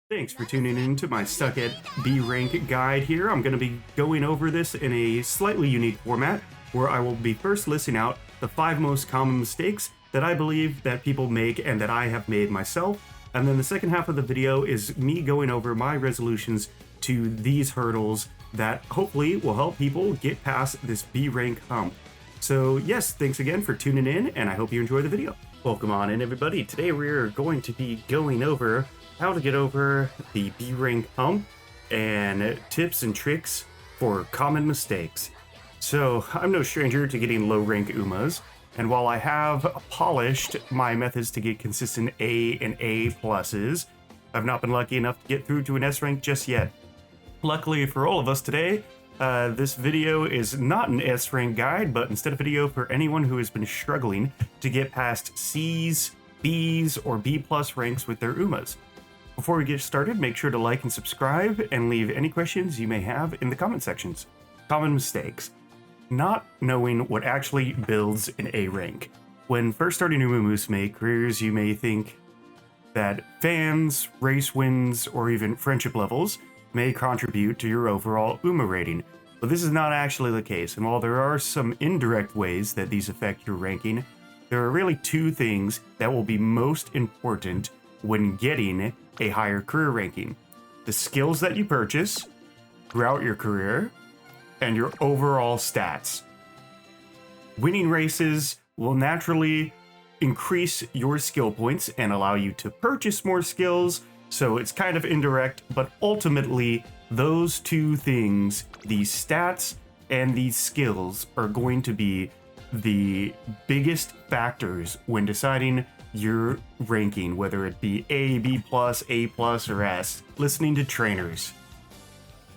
Thanks for tuning in to my Stuck at B rank guide here. I'm going to be going over this in a slightly unique format where I will be first listing out the 5 most common mistakes that I believe that people make and that I have made myself. And then the second half of the video is me going over my resolutions to these hurdles that hopefully will help people get past this B rank hump. So yes, thanks again for tuning in and I hope you enjoy the video. Welcome on in everybody. Today we're going to be going over how to get over the B rank hump and tips and tricks for common mistakes. So I'm no stranger to getting low rank Umas, and while I have polished my methods to get consistent A and A pluses, I've not been lucky enough to get through to an S rank just yet. Luckily for all of us today, this video is not an S rank guide, but instead a video for anyone who has been struggling to get past C's, B's, or B plus ranks with their Umas. Before we get started, make sure to like and subscribe and leave any questions you may have in the comment sections. Common mistakes. Not knowing what actually builds an A rank. When first starting Umamusume careers, you may think that fans, race wins, or even friendship levels may contribute to your overall Uma rating. But this is not actually the case, and while there are some indirect ways that these affect your ranking, there are really 2 things that will be most important when getting a higher career ranking: the skills that you purchase throughout your career and your overall stats. Winning races will naturally increase your skill points and allow you to purchase more skills, so it's kind of indirect, but ultimately those 2 things, the stats and these skills, are going to be the biggest factors when deciding your ranking, whether it be A, B+, A+, or S. Listening to trainers.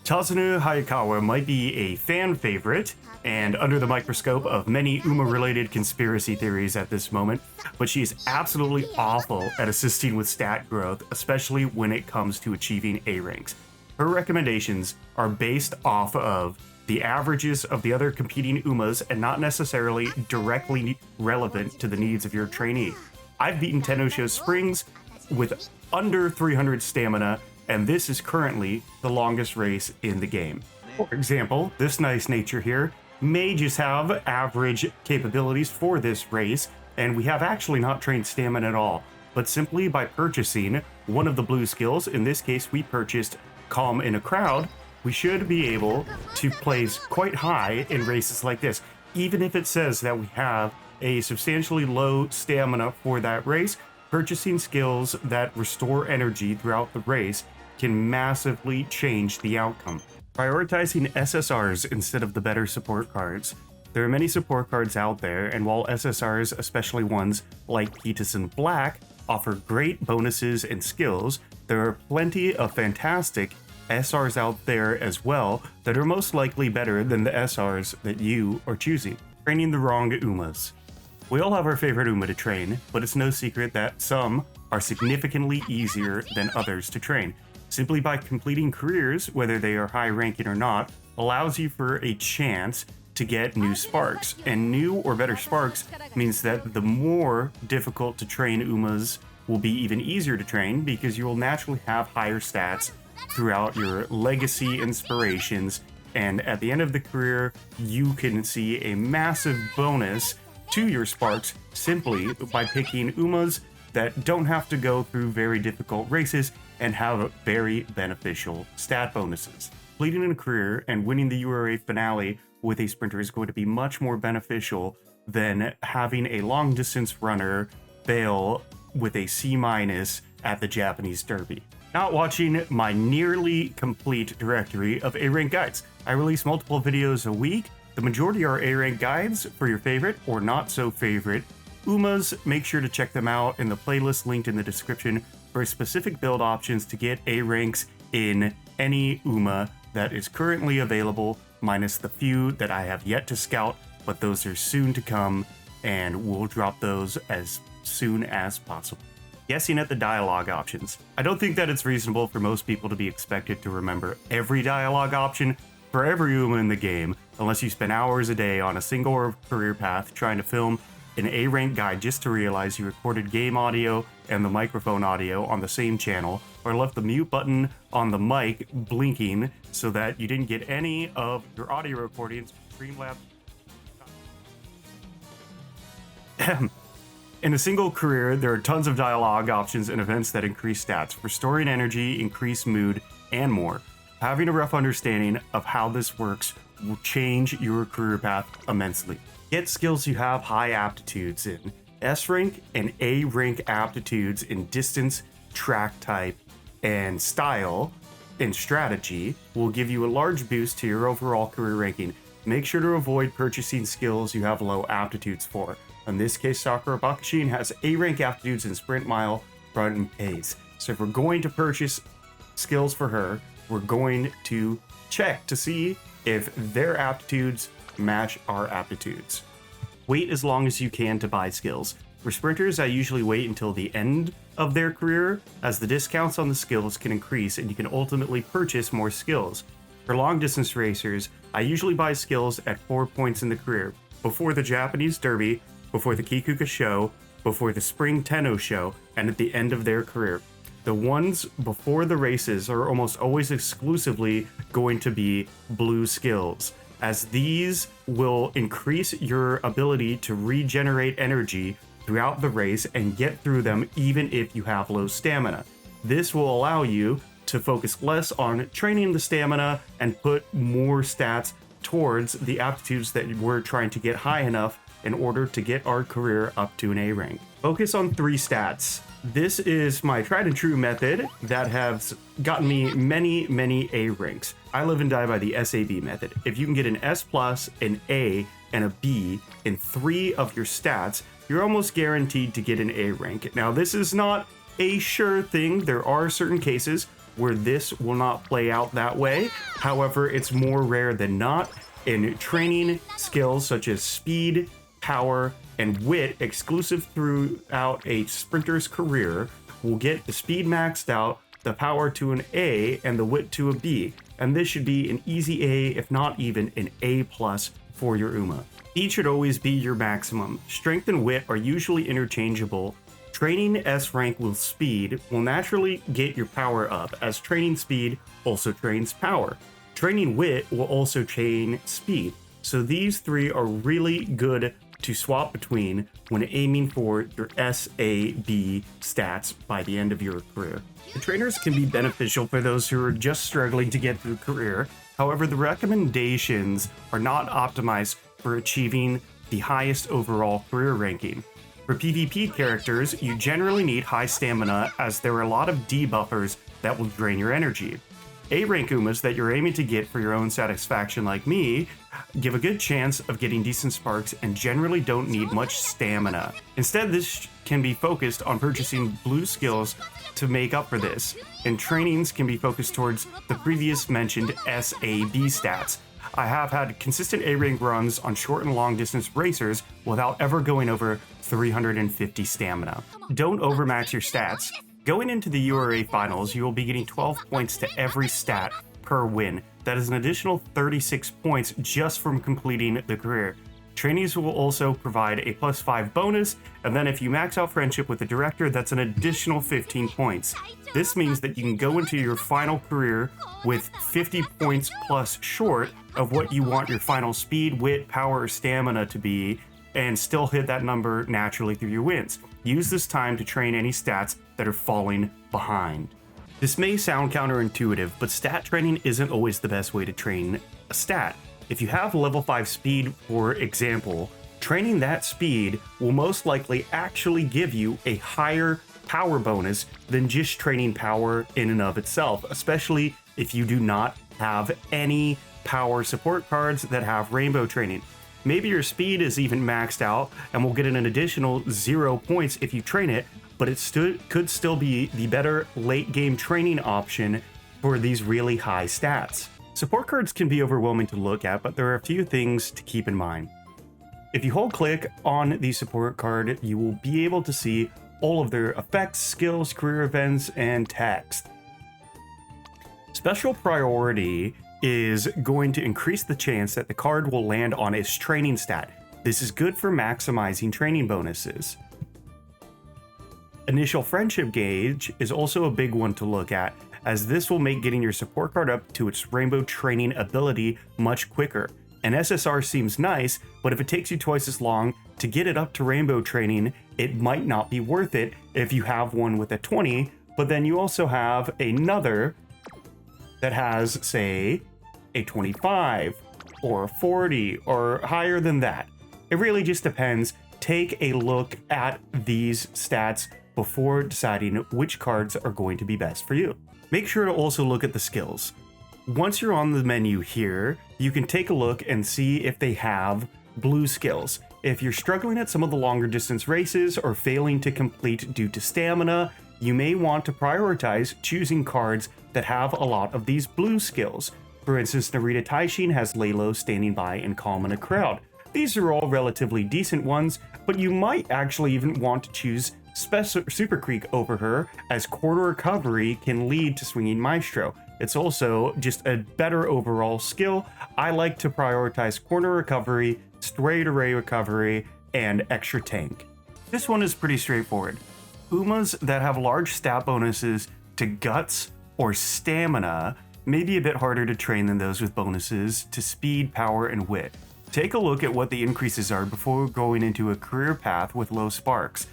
Tazunu Hayakawa might be a fan favorite and under the microscope of many Uma-related conspiracy theories at this moment, but she is absolutely awful at assisting with stat growth, especially when it comes to achieving A ranks. Her recommendations are based off of the averages of the other competing Umas and not necessarily directly relevant to the needs of your trainee. I've beaten Tenosho Springs with under 300 stamina, and this is currently the longest race in the game. For example, this nice nature here may just have average capabilities for this race, and we have actually not trained stamina at all, but simply by purchasing one of the blue skills, in this case we purchased Calm in a Crowd, we should be able to place quite high in races like this. Even if it says that we have a substantially low stamina for that race, purchasing skills that restore energy throughout the race can massively change the outcome. Prioritizing SSRs instead of the better support cards. There are many support cards out there, and while SSRs, especially ones like Peterson Black, offer great bonuses and skills, there are plenty of fantastic SRs out there as well that are most likely better than the SRs that you are choosing. Training the wrong Umas. We all have our favorite Uma to train, but it's no secret that some are significantly easier than others to train. Simply by completing careers, whether they are high ranking or not, allows you for a chance to get new sparks. And new or better sparks means that the more difficult to train Umas will be even easier to train because you will naturally have higher stats throughout your legacy inspirations, and at the end of the career you can see a massive bonus to your sparks simply by picking Umas that don't have to go through very difficult races and have very beneficial stat bonuses. Completing a career and winning the URA finale with a sprinter is going to be much more beneficial than having a long distance runner fail with a C- at the Japanese Derby. Not watching my nearly complete directory of A-rank guides. I release multiple videos a week. The majority are A-rank guides for your favorite or not so favorite Umas. Make sure to check them out in the playlist linked in the description for specific build options to get A ranks in any Uma that is currently available, minus the few that I have yet to scout, but those are soon to come, and we'll drop those as soon as possible. Guessing at the dialogue options. I don't think that it's reasonable for most people to be expected to remember every dialogue option for every Uma in the game, unless you spend hours a day on a single career path trying to film an A rank guide just to realize you recorded game audio and the microphone audio on the same channel, or left the mute button on the mic blinking so that you didn't get any of your audio recordings from Streamlabs. In a single career, there are tons of dialogue options and events that increase stats, restoring energy, increase mood, and more. Having a rough understanding of how this works will change your career path immensely. Get skills you have high aptitudes in. S rank and A rank aptitudes in distance, track type, and style and strategy will give you a large boost to your overall career ranking. Make sure to avoid purchasing skills you have low aptitudes for. In this case, Sakura Bakashin has A rank aptitudes in sprint, mile, run, and pace. So if we're going to purchase skills for her, we're going to check to see if their aptitudes match our aptitudes. Wait as long as you can to buy skills. For sprinters, I usually wait until the end of their career, as the discounts on the skills can increase and you can ultimately purchase more skills. For long distance racers, I usually buy skills at 4 points in the career, before the Japanese Derby, before the Kikuka show, before the Spring Tenno show, and at the end of their career. The ones before the races are almost always exclusively going to be blue skills, as these will increase your ability to regenerate energy throughout the race and get through them even if you have low stamina. This will allow you to focus less on training the stamina and put more stats towards the aptitudes that we're trying to get high enough in order to get our career up to an A rank. Focus on 3 stats. This is my tried and true method that has gotten me many A ranks. I live and die by the SAB method. If you can get an S+, an A, and a B in 3 of your stats, you're almost guaranteed to get an A rank. Now, this is not a sure thing. There are certain cases where this will not play out that way. However, it's more rare than not. In training skills such as speed, power, and wit exclusive throughout a sprinter's career will get the speed maxed out, the power to an A, and the wit to a B. And this should be an easy A, if not even an A+ for your Uma. Speed should always be your maximum. Strength and wit are usually interchangeable. Training S rank with speed will naturally get your power up, as training speed also trains power. Training wit will also train speed. So these 3 are really good to swap between when aiming for your SAB stats by the end of your career. The trainers can be beneficial for those who are just struggling to get through career. However, the recommendations are not optimized for achieving the highest overall career ranking. For PvP characters, you generally need high stamina, as there are a lot of debuffers that will drain your energy. A-rank Umas that you're aiming to get for your own satisfaction, like me, give a good chance of getting decent sparks and generally don't need much stamina. Instead, this can be focused on purchasing blue skills to make up for this, and trainings can be focused towards the previous mentioned SAB stats. I have had consistent A-rank runs on short and long distance racers without ever going over 350 stamina. Don't overmax your stats. Going into the URA finals, you will be getting 12 points to every stat per win. That is an additional 36 points just from completing the career. Trainees will also provide a +5 bonus, and then if you max out friendship with the director, that's an additional 15 points. This means that you can go into your final career with 50 points plus short of what you want your final speed, wit, power, or stamina to be, and still hit that number naturally through your wins. Use this time to train any stats that are falling behind. This may sound counterintuitive, but stat training isn't always the best way to train a stat. If you have level 5 speed, for example, training that speed will most likely actually give you a higher power bonus than just training power in and of itself, especially if you do not have any power support cards that have rainbow training. Maybe your speed is even maxed out and will get an additional 0 points if you train it, but it could still be the better late game training option for these really high stats. Support cards can be overwhelming to look at, but there are a few things to keep in mind. If you hold click on the support card, you will be able to see all of their effects, skills, career events, and text. Special priority is going to increase the chance that the card will land on its training stat. This is good for maximizing training bonuses. Initial friendship gauge is also a big one to look at, as this will make getting your support card up to its rainbow training ability much quicker. An SSR seems nice, but if it takes you twice as long to get it up to rainbow training, it might not be worth it if you have one with a 20, but then you also have another that has, say, a 25 or 40 or higher than that. It really just depends. Take a look at these stats before deciding which cards are going to be best for you. Make sure to also look at the skills. Once you're on the menu here, you can take a look and see if they have blue skills. If you're struggling at some of the longer distance races or failing to complete due to stamina, you may want to prioritize choosing cards that have a lot of these blue skills. For instance, Narita Taishin has Lay Low, Standing By, and Calm in a Crowd. These are all relatively decent ones, but you might actually even want to choose Super Creek over her, as Quarter Recovery can lead to Swinging Maestro. It's also just a better overall skill. I like to prioritize Corner Recovery, Straight Array Recovery, and Extra Tank. This one is pretty straightforward. Umas that have large stat bonuses to Guts or Stamina may be a bit harder to train than those with bonuses to Speed, Power, and Wit. Take a look at what the increases are before going into a career path with low sparks.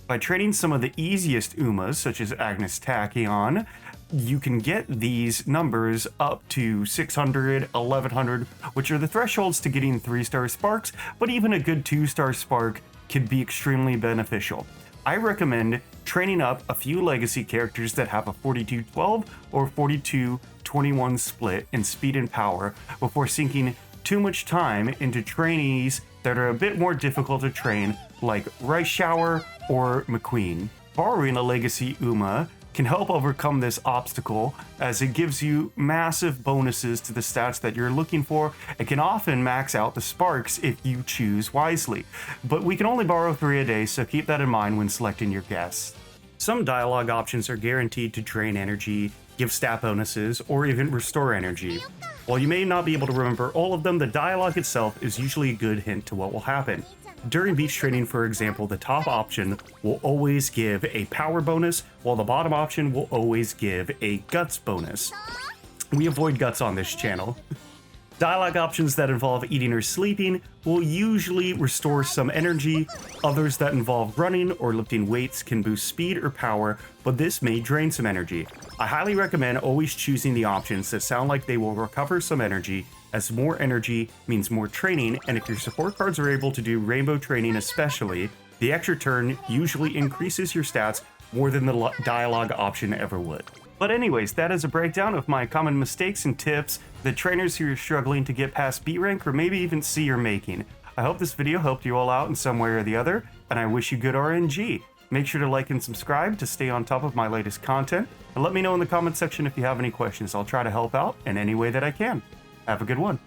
By training some of the easiest Umas, such as Agnes Tachyon, you can get these numbers up to 600, 1100, which are the thresholds to getting 3-star sparks, but even a good 2-star spark could be extremely beneficial. I recommend training up a few legacy characters that have a 42-12 or 42-21 split in speed and power before sinking too much time into trainees that are a bit more difficult to train, like Rice Shower or McQueen. Borrowing a legacy Uma can help overcome this obstacle, as it gives you massive bonuses to the stats that you're looking for. It can often max out the sparks if you choose wisely, but we can only borrow 3 a day, so keep that in mind when selecting your guests. Some dialogue options are guaranteed to drain energy, give stat bonuses, or even restore energy. While you may not be able to remember all of them, the dialogue itself is usually a good hint to what will happen. During beach training, for example, the top option will always give a power bonus, while the bottom option will always give a guts bonus. We avoid guts on this channel. Dialogue options that involve eating or sleeping will usually restore some energy. Others that involve running or lifting weights can boost speed or power, but this may drain some energy. I highly recommend always choosing the options that sound like they will recover some energy, as more energy means more training, and if your support cards are able to do rainbow training especially, the extra turn usually increases your stats more than the dialogue option ever would. But anyways, that is a breakdown of my common mistakes and tips that trainers who are struggling to get past B rank or maybe even C are making. I hope this video helped you all out in some way or the other, and I wish you good RNG. Make sure to like and subscribe to stay on top of my latest content, and let me know in the comment section if you have any questions. I'll try to help out in any way that I can. Have a good one.